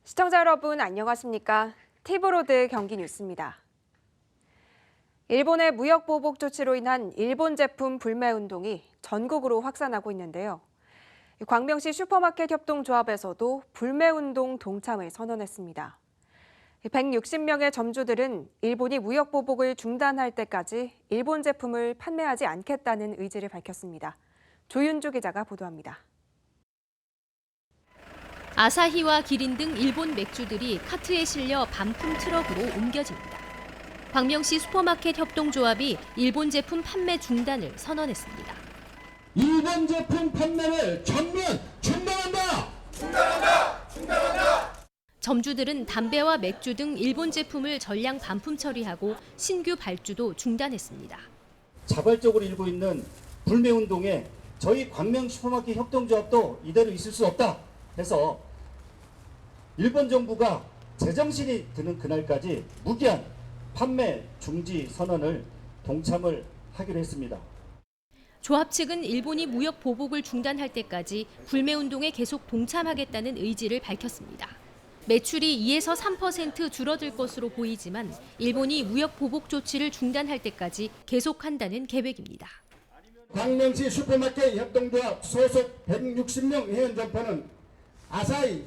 시청자 여러분 안녕하십니까? 티브로드 경기 뉴스입니다. 일본의 무역 보복 조치로 인한 일본 제품 불매 운동이 전국으로 확산하고 있는데요. 광명시 슈퍼마켓 협동조합에서도 불매 운동 동참을 선언했습니다. 160명의 점주들은 일본이 무역 보복을 중단할 때까지 일본 제품을 판매하지 않겠다는 의지를 밝혔습니다. 조윤주 기자가 보도합니다. 아사히와 기린 등 일본 맥주들이 카트에 실려 반품 트럭으로 옮겨집니다. 광명시 슈퍼마켓 협동조합이 일본 제품 판매 중단을 선언했습니다. 일본 제품 판매를 전면 중단한다! 중단한다! 점주들은 담배와 맥주 등 일본 제품을 전량 반품 처리하고 신규 발주도 중단했습니다. 자발적으로 일고 있는 불매 운동에 저희 광명 슈퍼마켓 협동조합도 이대로 있을 수 없다 해서 일본 정부가 제정신이 드는 그날까지 무기한 판매 중지 선언을 동참을 하기로 했습니다. 조합 측은 일본이 무역 보복을 중단할 때까지 불매 운동에 계속 동참하겠다는 의지를 밝혔습니다. 매출이 2에서 3% 줄어들 것으로 보이지만 일본이 무역 보복 조치를 중단할 때까지 계속한다는 계획입니다. 광명시 슈퍼마켓 협동조합 소속 160명 회원 점포는 아사히,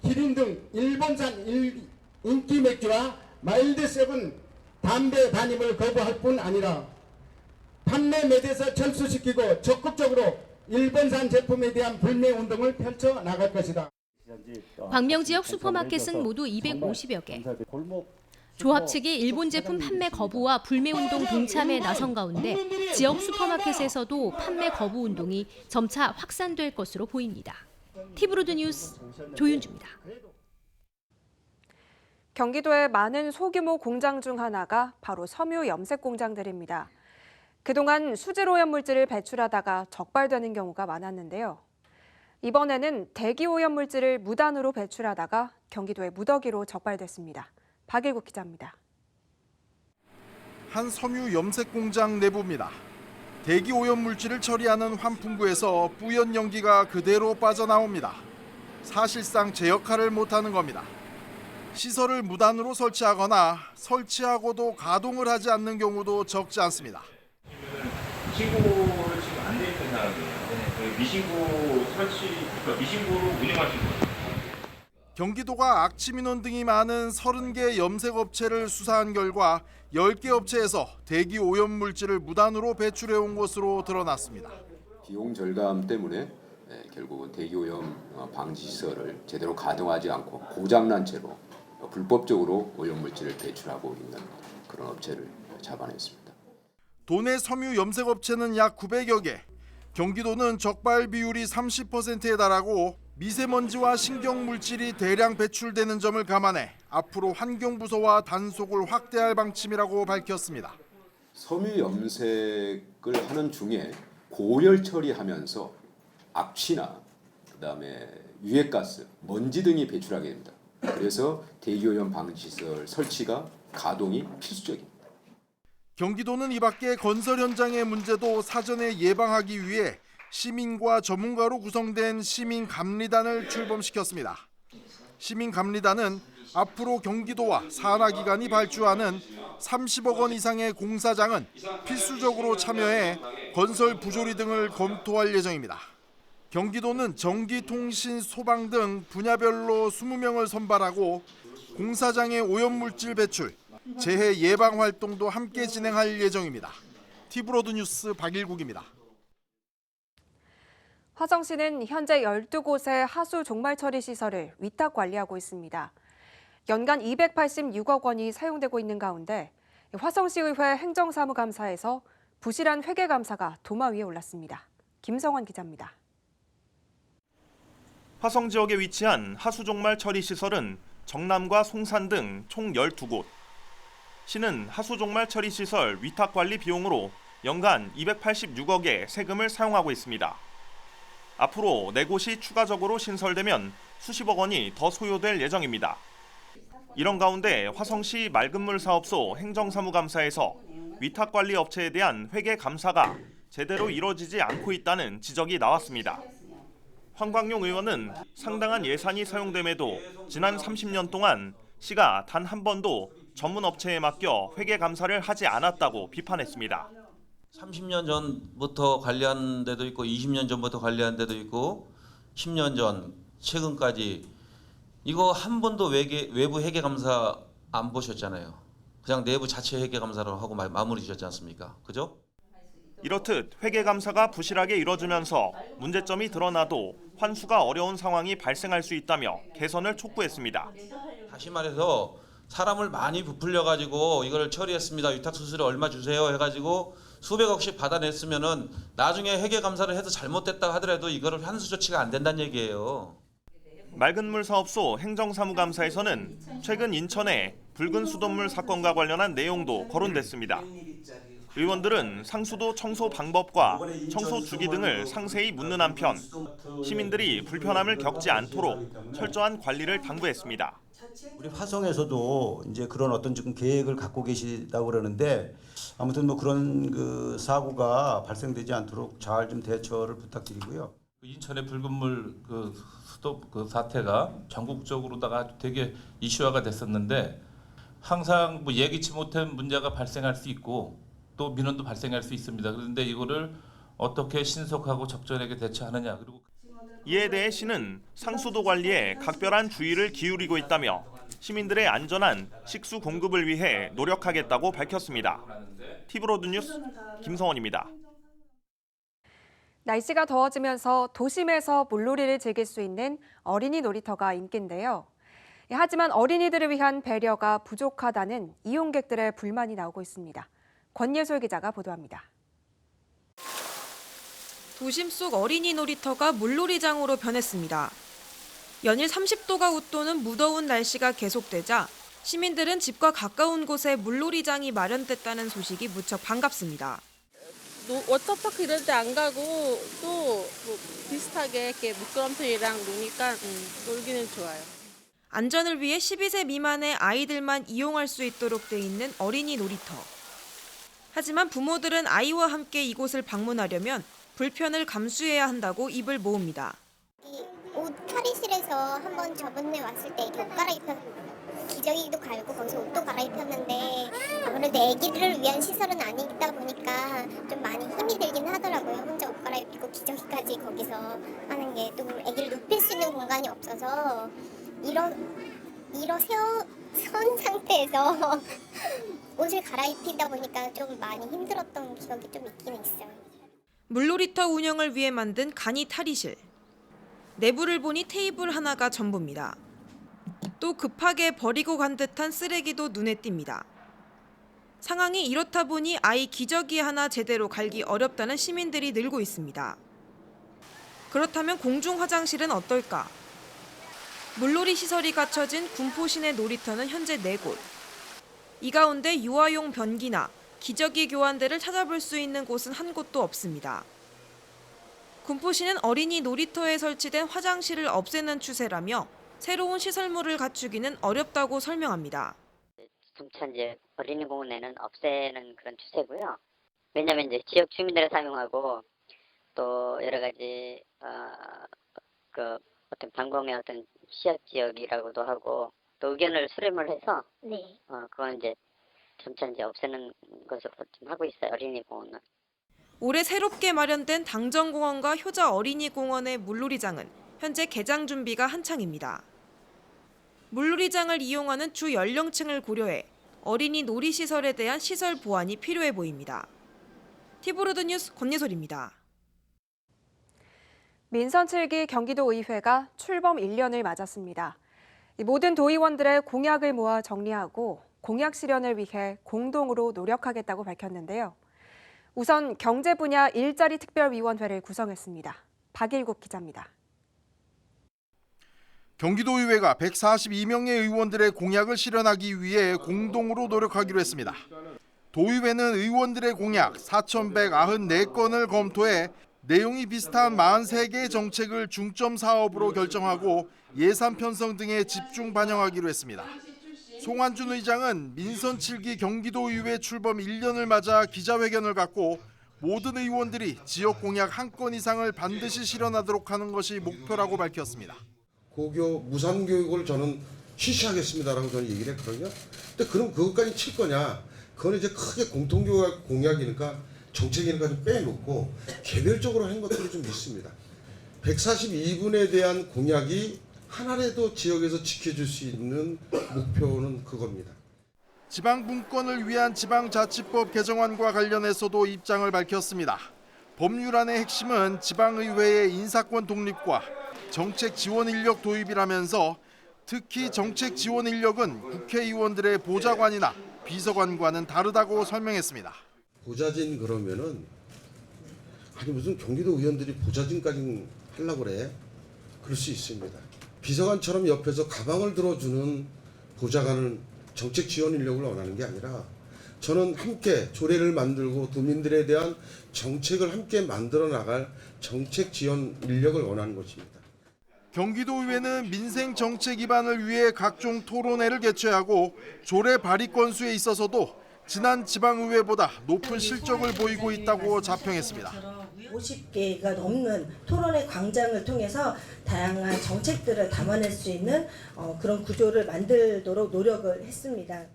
기린 등 일본산 인기 맥주와 마일드 세븐 담배 반입을 거부할 뿐 아니라 판매 매대에서 철수시키고 적극적으로 일본산 제품에 대한 불매 운동을 펼쳐 나갈 것이다. 광명 지역 슈퍼마켓은 모두 250여 개. 조합 측이 일본 제품 판매 거부와 불매 운동 동참에 나선 가운데 지역 슈퍼마켓에서도 판매 거부 운동이 점차 확산될 것으로 보입니다. 티브로드 뉴스 조윤주입니다. 경기도의 많은 소규모 공장 중 하나가 바로 섬유 염색 공장들입니다. 그동안 수질 오염 물질을 배출하다가 적발되는 경우가 많았는데요. 이번에는 대기 오염 물질을 무단으로 배출하다가 경기도의 무더기로 적발됐습니다. 박일국 기자입니다. 한 섬유 염색 공장 내부입니다. 대기 오염 물질을 처리하는 환풍구에서 뿌연 연기가 그대로 빠져나옵니다. 사실상 제 역할을 못하는 겁니다. 시설을 무단으로 설치하거나 설치하고도 가동을 하지 않는 경우도 적지 않습니다. 미신고를 지금 안 돼 있는 사람이에요. 미신고 설치, 그러니까 미신고로 운영하시는 거예요. 경기도가 악취 민원 등이 많은 30개 염색 업체를 수사한 결과 10개 업체에서 대기 오염 물질을 무단으로 배출해온 것으로 드러났습니다. 비용 절감 때문에 결국은 대기 오염 방지 시설을 제대로 가동하지 않고 고장난 채로 불법적으로 오염 물질을 배출하고 있는 그런 업체를 잡아냈습니다. 도내 섬유 염색 업체는 약 900여 개. 경기도는 적발 비율이 30%에 달하고 미세먼지와 신경 물질이 대량 배출되는 점을 감안해 앞으로 환경부서와 단속을 확대할 방침이라고 밝혔습니다. 섬유 염색을 하는 중에 고열 처리하면서 악취나 그다음에 유해가스, 먼지 등이 배출하게 됩니다. 그래서 대기오염 방지시설 설치가 가동이 필수적입니다. 경기도는 이 밖에 건설 현장의 문제도 사전에 예방하기 위해 시민과 전문가로 구성된 시민감리단을 출범시켰습니다. 시민감리단은 앞으로 경기도와 산하기관이 발주하는 30억 원 이상의 공사장은 필수적으로 참여해 건설 부조리 등을 검토할 예정입니다. 경기도는 전기, 통신, 소방 등 분야별로 20명을 선발하고 공사장의 오염물질 배출, 재해 예방 활동도 함께 진행할 예정입니다. 티브로드 뉴스 박일국입니다. 화성시는 현재 12곳의 하수 종말 처리 시설을 위탁 관리하고 있습니다. 연간 286억 원이 사용되고 있는 가운데 화성시의회 행정사무감사에서 부실한 회계감사가 도마 위에 올랐습니다. 김성환 기자입니다. 화성 지역에 위치한 하수 종말 처리 시설은 정남과 송산 등 총 12곳. 시는 하수 종말 처리 시설 위탁 관리 비용으로 연간 286억의 세금을 사용하고 있습니다. 앞으로 4곳이 추가적으로 신설되면 수십억 원이 더 소요될 예정입니다. 이런 가운데 화성시 맑은물 사업소 행정사무감사에서 위탁관리 업체에 대한 회계 감사가 제대로 이뤄지지 않고 있다는 지적이 나왔습니다. 황광용 의원은 상당한 예산이 사용됨에도 지난 30년 동안 시가 단 한 번도 전문 업체에 맡겨 회계 감사를 하지 않았다고 비판했습니다. 30년 전부터 관리한 데도 있고 20년 전부터 관리한 데도 있고 10년 전 최근까지 이거 한 번도 외부 회계 감사 안 보셨잖아요. 그냥 내부 자체 회계 감사로 하고 마무리 지었지 않습니까? 그죠? 이렇듯 회계 감사가 부실하게 이뤄지면서 문제점이 드러나도 환수가 어려운 상황이 발생할 수 있다며 개선을 촉구했습니다. 다시 말해서 사람을 많이 부풀려 가지고 이걸 처리했습니다. 위탁 수수료 얼마 주세요 해가지고 수백억씩 받아냈으면은 나중에 회계 감사를 해서 잘못됐다 하더라도 이거를 환수 조치가 안 된다는 얘기예요. 맑은물 사업소 행정사무감사에서는 최근 인천의 붉은 수돗물 사건과 관련한 내용도 거론됐습니다. 의원들은 상수도 청소 방법과 청소 주기 등을 상세히 묻는 한편 시민들이 불편함을 겪지 않도록 철저한 관리를 당부했습니다. 우리 화성에서도 이제 그런 어떤 지금 계획을 갖고 계시다고 그러는데 아무튼 뭐 그런 그 사고가 발생되지 않도록 잘 좀 대처를 부탁드리고요. 인천의 붉은물 수도 사태가 전국적으로다가 되게 이슈화가 됐었는데 항상 뭐 예기치 못한 문제가 발생할 수 있고 또 민원도 발생할 수 있습니다. 그런데 이거를 어떻게 신속하고 적절하게 대처하느냐. 그리고 이에 대해 시는 상수도 관리에 각별한 주의를 기울이고 있다며 시민들의 안전한 식수 공급을 위해 노력하겠다고 밝혔습니다. 티브로드 뉴스 김성원입니다. 날씨가 더워지면서 도심에서 물놀이를 즐길 수 있는 어린이 놀이터가 인기인데요. 하지만 어린이들을 위한 배려가 부족하다는 이용객들의 불만이 나오고 있습니다. 권예솔 기자가 보도합니다. 도심 속 어린이 놀이터가 물놀이장으로 변했습니다. 연일 30도가 웃도는 무더운 날씨가 계속되자 시민들은 집과 가까운 곳에 물놀이장이 마련됐다는 소식이 무척 반갑습니다. 워터파크 이런 데 안 가고 또 뭐 비슷하게 이렇게 미끄럼틀이랑 노니까 놀기는 좋아요. 안전을 위해 12세 미만의 아이들만 이용할 수 있도록 돼 있는 어린이 놀이터. 하지만 부모들은 아이와 함께 이곳을 방문하려면 불편을 감수해야 한다고 입을 모읍니다. 옷 탈의실에서 한번 저번에 왔을 때 옷 기저귀도 갈고 거기서 옷도 갈아입혔는데 아무래도 아기들을 위한 시설은 아니다 보니까 좀 많이 힘이 들긴 하더라고요. 혼자 옷 갈아입히고 기저귀까지 거기서 하는 게 또 아기를 눕힐 수 있는 공간이 없어서 선 상태에서 옷을 갈아입히다 보니까 좀 많이 힘들었던 기억이 좀 있긴 있어요. 물놀이터 운영을 위해 만든 간이 탈의실. 내부를 보니 테이블 하나가 전부입니다. 또 급하게 버리고 간 듯한 쓰레기도 눈에 띕니다. 상황이 이렇다 보니 아이 기저귀 하나 제대로 갈기 어렵다는 시민들이 늘고 있습니다. 그렇다면 공중 화장실은 어떨까? 물놀이 시설이 갖춰진 군포 시내 놀이터는 현재 4곳. 이 가운데 유아용 변기나 기저귀 교환대를 찾아볼 수 있는 곳은 한 곳도 없습니다. 군포시는 어린이 놀이터에 설치된 화장실을 없애는 추세라며 새로운 시설물을 갖추기는 어렵다고 설명합니다. 점차 이제 어린이 공원에는 없애는 그런 추세고요. 왜냐하면 이제 지역 주민들을 사용하고 또 여러 가지 어떤 방공의 어떤 시약 지역이라고도 하고 또 의견을 수렴을 해서 그건 이제 점차 이제 없애는 것으로 좀 하고 있어요. 어린이 공원은. 올해 새롭게 마련된 당정공원과 효자 어린이공원의 물놀이장은 현재 개장 준비가 한창입니다. 물놀이장을 이용하는 주 연령층을 고려해 어린이 놀이시설에 대한 시설 보완이 필요해 보입니다. 티브로드 뉴스 권예솔입니다. 민선 7기 경기도의회가 출범 1년을 맞았습니다. 모든 도의원들의 공약을 모아 정리하고 공약 실현을 위해 공동으로 노력하겠다고 밝혔는데요. 우선 경제 분야 일자리 특별위원회를 구성했습니다. 박일국 기자입니다. 경기도의회가 142명의 의원들의 공약을 실현하기 위해 공동으로 노력하기로 했습니다. 도의회는 의원들의 공약 4,194건을 검토해 내용이 비슷한 43개의 정책을 중점 사업으로 결정하고 예산 편성 등에 집중 반영하기로 했습니다. 송환준 의장은 민선 7기 경기도의회 출범 1년을 맞아 기자회견을 갖고 모든 의원들이 지역 공약 한 건 이상을 반드시 실현하도록 하는 것이 목표라고 밝혔습니다. 고교 무상 교육을 저는 실시하겠습니다라고 저는 얘기를 했거든요. 근데 그럼 그것까지 칠 거냐? 그건 이제 크게 공통교육 공약이니까 정책이니까 좀 빼놓고 개별적으로 한 것들이 좀 있습니다. 142분에 대한 공약이 하나라도 지역에서 지켜줄 수 있는 목표는 그겁니다. 지방분권을 위한 지방자치법 개정안과 관련해서도 입장을 밝혔습니다. 법률안의 핵심은 지방의회의 인사권 독립과 정책 지원 인력 도입이라면서 특히 정책 지원 인력은 국회의원들의 보좌관이나 비서관과는 다르다고 설명했습니다. 보좌진 그러면은 아니 무슨 경기도 의원들이 보좌진까지 하려고 그래? 그럴 수 있습니다. 비서관처럼 옆에서 가방을 들어주는 보좌관은 정책 지원 인력을 원하는 게 아니라 저는 함께 조례를 만들고 도민들에 대한 정책을 함께 만들어 나갈 정책 지원 인력을 원하는 것입니다. 경기도의회는 민생 정책 기반을 위해 각종 토론회를 개최하고 조례 발의 건수에 있어서도 지난 지방의회보다 높은 실적을 보이고 있다고 자평했습니다. 50개가 넘는 토론회 광장을 통해서 다양한 정책들을 담아낼 수 있는 그런 구조를 만들도록 노력을 했습니다.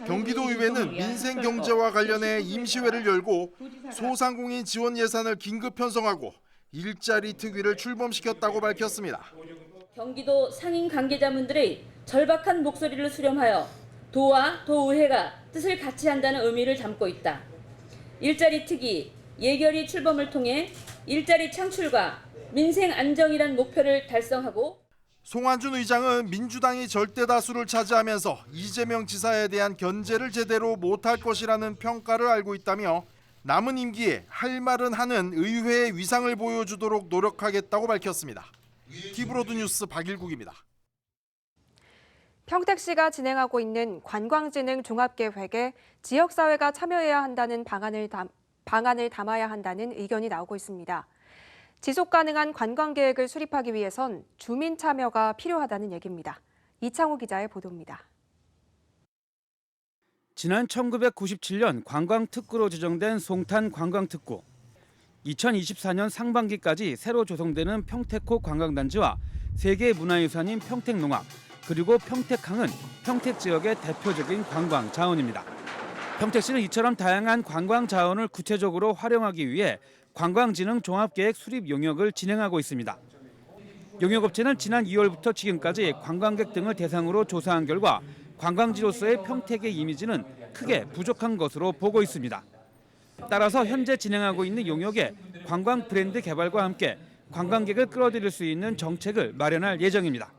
경기도의회는 민생 경제와 관련해 임시회를 열고 소상공인 지원 예산을 긴급 편성하고 일자리 특위를 출범시켰다고 밝혔습니다. 경기도 상인 관계자분들의 절박한 목소리를 수렴하여 도와 도의회가 뜻을 같이 한다는 의미를 담고 있다. 일자리 특위, 예결위 출범을 통해 일자리 창출과 민생 안정이란 목표를 달성하고 송환준 의장은 민주당이 절대 다수를 차지하면서 이재명 지사에 대한 견제를 제대로 못할 것이라는 평가를 알고 있다며 남은 임기에 할 말은 하는 의회의 위상을 보여주도록 노력하겠다고 밝혔습니다. 티브로드 뉴스 박일국입니다. 평택시가 진행하고 있는 관광진흥 종합계획에 지역사회가 참여해야 한다는 방안을 담아야 한다는 의견이 나오고 있습니다. 지속가능한 관광계획을 수립하기 위해선 주민 참여가 필요하다는 얘기입니다. 이창호 기자의 보도입니다. 지난 1997년 관광특구로 지정된 송탄 관광특구. 2024년 상반기까지 새로 조성되는 평택호 관광단지와 세계 문화유산인 평택농악, 그리고 평택항은 평택 지역의 대표적인 관광 자원입니다. 평택시는 이처럼 다양한 관광 자원을 구체적으로 활용하기 위해 관광진흥 종합계획 수립 용역을 진행하고 있습니다. 용역업체는 지난 2월부터 지금까지 관광객 등을 대상으로 조사한 결과 관광지로서의 평택의 이미지는 크게 부족한 것으로 보고 있습니다. 따라서 현재 진행하고 있는 용역에 관광 브랜드 개발과 함께 관광객을 끌어들일 수 있는 정책을 마련할 예정입니다.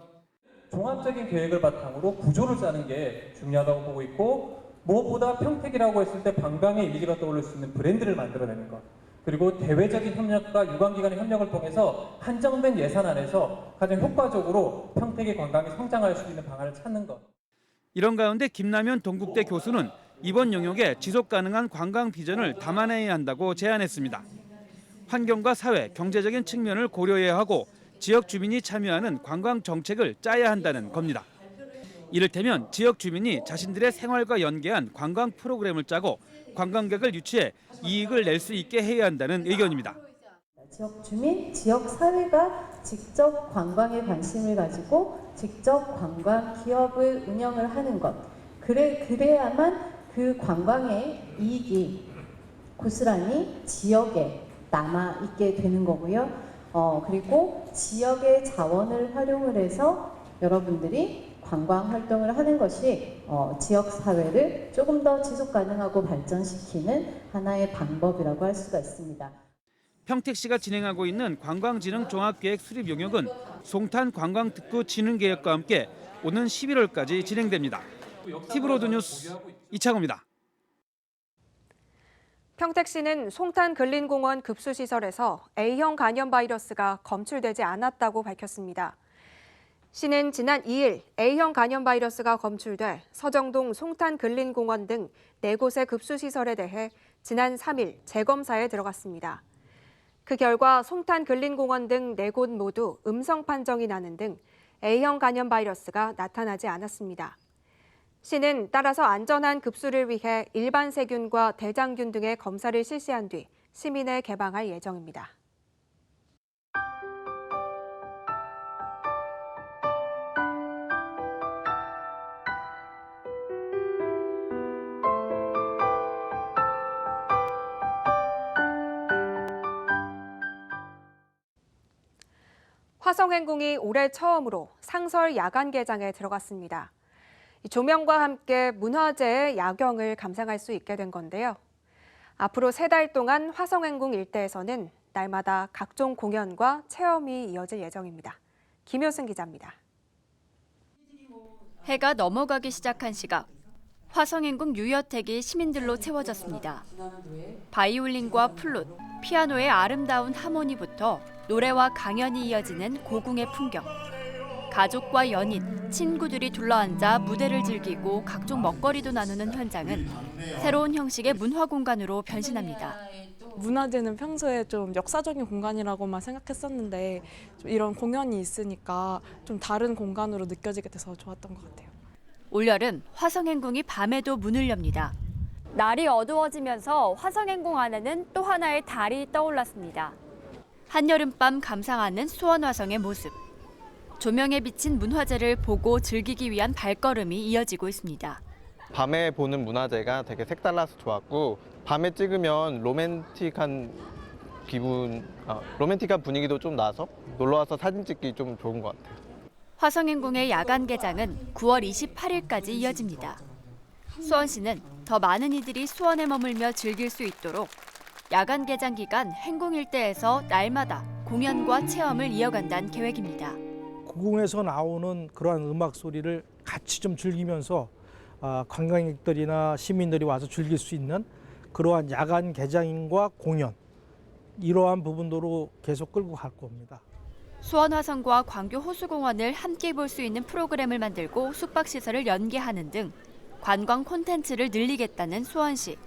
종합적인 계획을 바탕으로 구조를 짜는 게 중요하다고 보고 있고, 무엇보다 평택이라고 했을 때 관광의 이미지가 떠오를 수 있는 브랜드를 만들어내는 것, 그리고 대외적인 협력과 유관기관의 협력을 통해서 한정된 예산 안에서 가장 효과적으로 평택의 관광이 성장할 수 있는 방안을 찾는 것. 이런 가운데 김남현 동국대 교수는 이번 용역에 지속가능한 관광 비전을 담아내야 한다고 제안했습니다. 환경과 사회, 경제적인 측면을 고려해야 하고 지역 주민이 참여하는 관광 정책을 짜야 한다는 겁니다. 이를테면 지역 주민이 자신들의 생활과 연계한 관광 프로그램을 짜고 관광객을 유치해 이익을 낼 수 있게 해야 한다는 의견입니다. 지역 주민, 지역 사회가 직접 관광에 관심을 가지고 직접 관광 기업을 운영을 하는 것. 그래야만 그 관광의 이익이 고스란히 지역에 남아있게 되는 거고요. 그리고 지역의 자원을 활용을 해서 여러분들이 관광 활동을 하는 것이 지역 사회를 조금 더 지속 가능하고 발전시키는 하나의 방법이라고 할 수가 있습니다. 평택시가 진행하고 있는 관광진흥 종합계획 수립 용역은 송탄 관광특구 진흥계획과 함께 오는 11월까지 진행됩니다. 티브로드 뉴스 이창호입니다. 평택시는 송탄 근린공원 급수시설에서 A형 간염 바이러스가 검출되지 않았다고 밝혔습니다. 시는 지난 2일 A형 간염 바이러스가 검출돼 서정동 송탄 근린공원 등 4곳의 급수시설에 대해 지난 3일 재검사에 들어갔습니다. 그 결과 송탄 근린공원 등 4곳 모두 음성 판정이 나는 등 A형 간염 바이러스가 나타나지 않았습니다. 시는 따라서 안전한 급수를 위해 일반 세균과 대장균 등의 검사를 실시한 뒤 시민에 개방할 예정입니다. 화성행궁이 올해 처음으로 상설 야간 개장에 들어갔습니다. 조명과 함께 문화재의 야경을 감상할 수 있게 된 건데요. 앞으로 3달 동안 화성행궁 일대에서는 날마다 각종 공연과 체험이 이어질 예정입니다. 김효승 기자입니다. 해가 넘어가기 시작한 시각, 화성행궁 유여택이 시민들로 채워졌습니다. 바이올린과 플룻, 피아노의 아름다운 하모니부터 노래와 강연이 이어지는 고궁의 풍경. 가족과 연인, 친구들이 둘러앉아 무대를 즐기고 각종 먹거리도 나누는 현장은 새로운 형식의 문화 공간으로 변신합니다. 문화재는 평소에 좀 역사적인 공간이라고만 생각했었는데 좀 이런 공연이 있으니까 좀 다른 공간으로 느껴지게 돼서 좋았던 것 같아요. 올여름 화성행궁이 밤에도 문을 엽니다. 날이 어두워지면서 화성행궁 안에는 또 하나의 달이 떠올랐습니다. 한여름밤 감상하는 수원화성의 모습. 조명에 비친 문화재를 보고 즐기기 위한 발걸음이 이어지고 있습니다. 밤에 보는 문화재가 되게 색달라서 좋았고 밤에 찍으면 로맨틱한 분위기도 좀 나서 놀러와서 사진 찍기 좀 좋은 것 같아요. 화성행궁의 야간 개장은 9월 28일까지 이어집니다. 수원시는 더 많은 이들이 수원에 머물며 즐길 수 있도록 야간 개장 기간 행궁 일대에서 날마다 공연과 체험을 이어간다는 계획입니다. 고궁에서 나오는 그러한 음악 소리를 같이 좀 즐기면서 관광객들이나 시민들이 와서 즐길 수 있는 그러한 야간 개장과 공연, 이러한 부분으로 계속 끌고 갈 겁니다. 수원화성과 광교 호수공원을 함께 볼 수 있는 프로그램을 만들고 숙박시설을 연계하는 등 관광 콘텐츠를 늘리겠다는 수원시.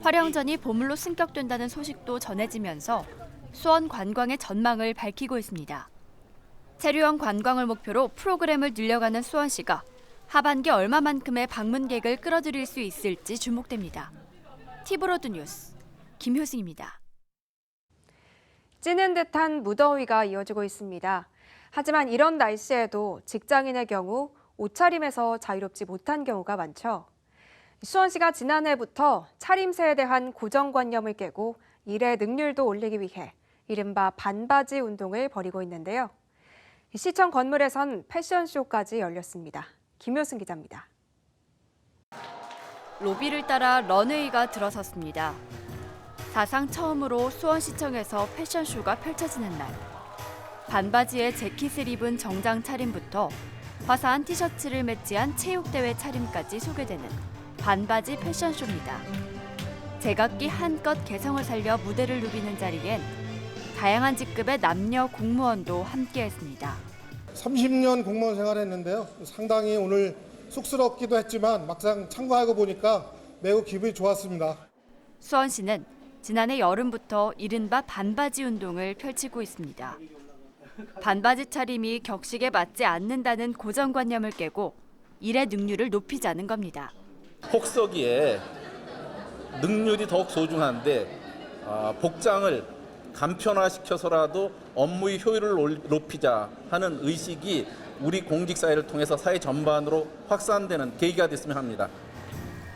화령전이 보물로 승격된다는 소식도 전해지면서 수원 관광의 전망을 밝히고 있습니다. 체류형 관광을 목표로 프로그램을 늘려가는 수원시가 하반기 얼마만큼의 방문객을 끌어들일 수 있을지 주목됩니다. 티브로드 뉴스 김효승입니다. 찌는 듯한 무더위가 이어지고 있습니다. 하지만 이런 날씨에도 직장인의 경우 옷차림에서 자유롭지 못한 경우가 많죠. 수원시가 지난해부터 차림새에 대한 고정관념을 깨고 일의 능률도 올리기 위해 이른바 반바지 운동을 벌이고 있는데요. 시청 건물에선 패션쇼까지 열렸습니다. 김효승 기자입니다. 로비를 따라 런웨이가 들어섰습니다. 사상 처음으로 수원시청에서 패션쇼가 펼쳐지는 날. 반바지에 재킷을 입은 정장 차림부터 화사한 티셔츠를 매치한 체육대회 차림까지 소개되는 반바지 패션쇼입니다. 제각기 한껏 개성을 살려 무대를 누비는 자리엔 다양한 직급의 남녀 공무원도 함께했습니다. 30년 공무원 생활했는데요. 상당히 오늘 쑥스럽기도 했지만 막상 참가하고 보니까 매우 기분이 좋았습니다. 수원시는 지난해 여름부터 이른바 반바지 운동을 펼치고 있습니다. 반바지 차림이 격식에 맞지 않는다는 고정관념을 깨고 일의 능률을 높이자는 겁니다. 혹서기에 능률이 더욱 소중한데 복장을 간편화시켜서라도 업무의 효율을 높이자 하는 의식이 우리 공직사회를 통해서 사회 전반으로 확산되는 계기가 됐으면 합니다.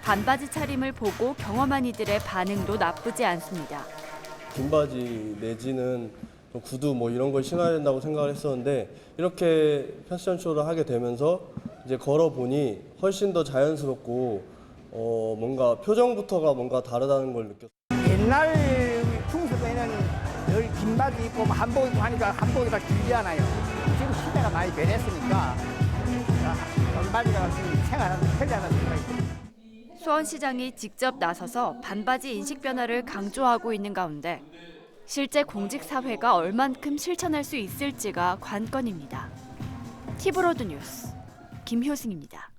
반바지 차림을 보고 경험한 이들의 반응도 나쁘지 않습니다. 긴 바지 내지는 구두 이런 걸 신어야 된다고 생각을 했었는데 이렇게 패션쇼를 하게 되면서 이제 걸어보니 훨씬 더 자연스럽고 뭔가 표정부터가 뭔가 다르다는 걸 느꼈어요. 옛날 풍습에는 늘 긴 바지 입고 한복 입고 하니까 한복이 다 길잖아요. 지금 시대가 많이 변했으니까 반바지가 생활하는 편리하다는 생각이 듭니다. 수원시장이 직접 나서서 반바지 인식 변화를 강조하고 있는 가운데 실제 공직사회가 얼만큼 실천할 수 있을지가 관건입니다. 티브로드 뉴스 김효승입니다.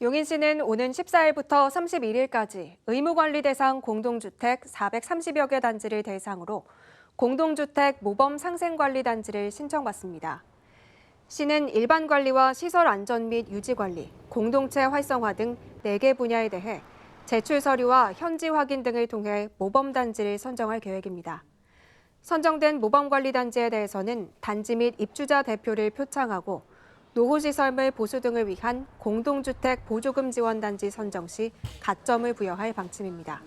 용인시는 오는 14일부터 31일까지 의무관리 대상 공동주택 430여 개 단지를 대상으로 공동주택 모범 상생관리단지를 신청받습니다. 시는 일반관리와 시설 안전 및 유지관리, 공동체 활성화 등 4개 분야에 대해 제출 서류와 현지 확인 등을 통해 모범단지를 선정할 계획입니다. 선정된 모범관리단지에 대해서는 단지 및 입주자 대표를 표창하고 노후시설물 보수 등을 위한 공동주택 보조금 지원단지 선정 시 가점을 부여할 방침입니다.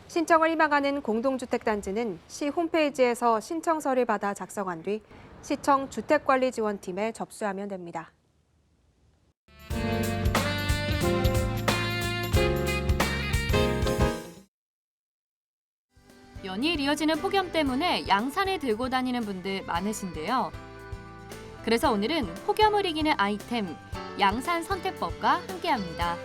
신청을 희망하는 공동주택단지는 시 홈페이지에서 신청서를 받아 작성한 뒤 시청 주택관리지원팀에 접수하면 됩니다. 연일 이어지는 폭염 때문에 양산을 들고 다니는 분들 많으신데요. 그래서 오늘은 폭염을 이기는 아이템, 양산 선택법과 함께합니다.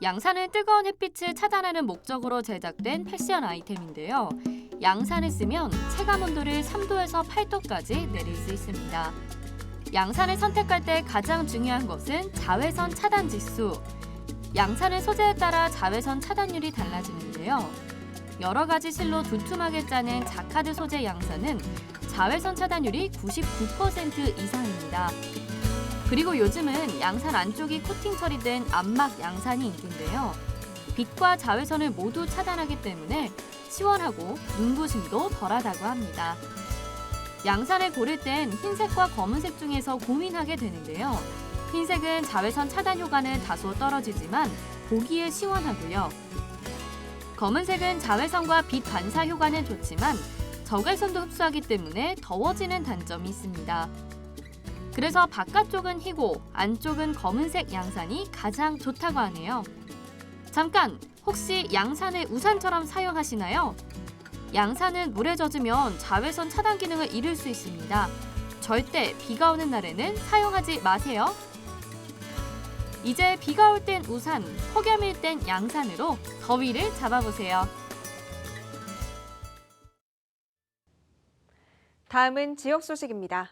양산은 뜨거운 햇빛을 차단하는 목적으로 제작된 패션 아이템인데요. 양산을 쓰면 체감 온도를 3도에서 8도까지 내릴 수 있습니다. 양산을 선택할 때 가장 중요한 것은 자외선 차단 지수. 양산의 소재에 따라 자외선 차단율이 달라지는데요. 여러 가지 실로 두툼하게 짜낸 자카드 소재 양산은 자외선 차단율이 99% 이상입니다. 그리고 요즘은 양산 안쪽이 코팅 처리된 암막 양산이 인기인데요. 빛과 자외선을 모두 차단하기 때문에 시원하고 눈부심도 덜하다고 합니다. 양산을 고를 땐 흰색과 검은색 중에서 고민하게 되는데요. 흰색은 자외선 차단 효과는 다소 떨어지지만 보기에 시원하고요. 검은색은 자외선과 빛 반사 효과는 좋지만 적외선도 흡수하기 때문에 더워지는 단점이 있습니다. 그래서 바깥쪽은 희고 안쪽은 검은색 양산이 가장 좋다고 하네요. 잠깐! 혹시 양산을 우산처럼 사용하시나요? 양산은 물에 젖으면 자외선 차단 기능을 잃을 수 있습니다. 절대 비가 오는 날에는 사용하지 마세요. 이제 비가 올 땐 우산, 폭염일 땐 양산으로 더위를 잡아보세요. 다음은 지역 소식입니다.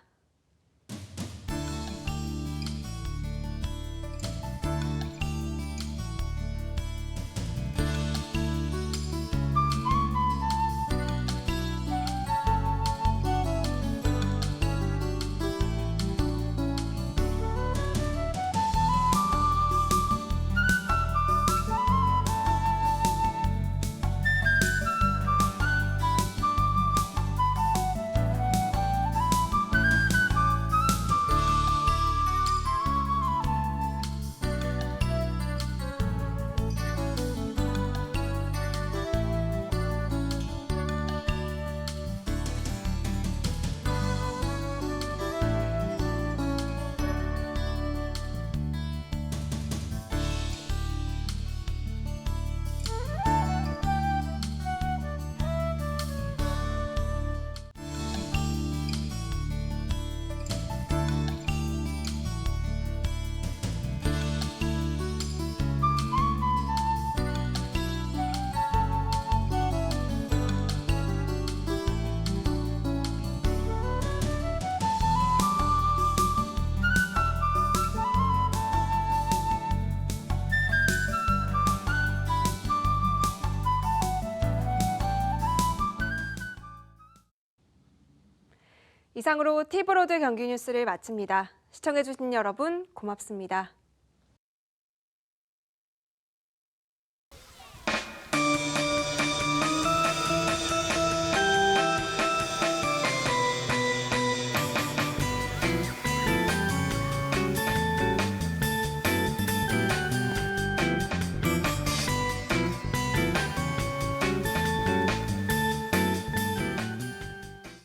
이상으로 티브로드 경기 뉴스를 마칩니다. 시청해주신 여러분 고맙습니다.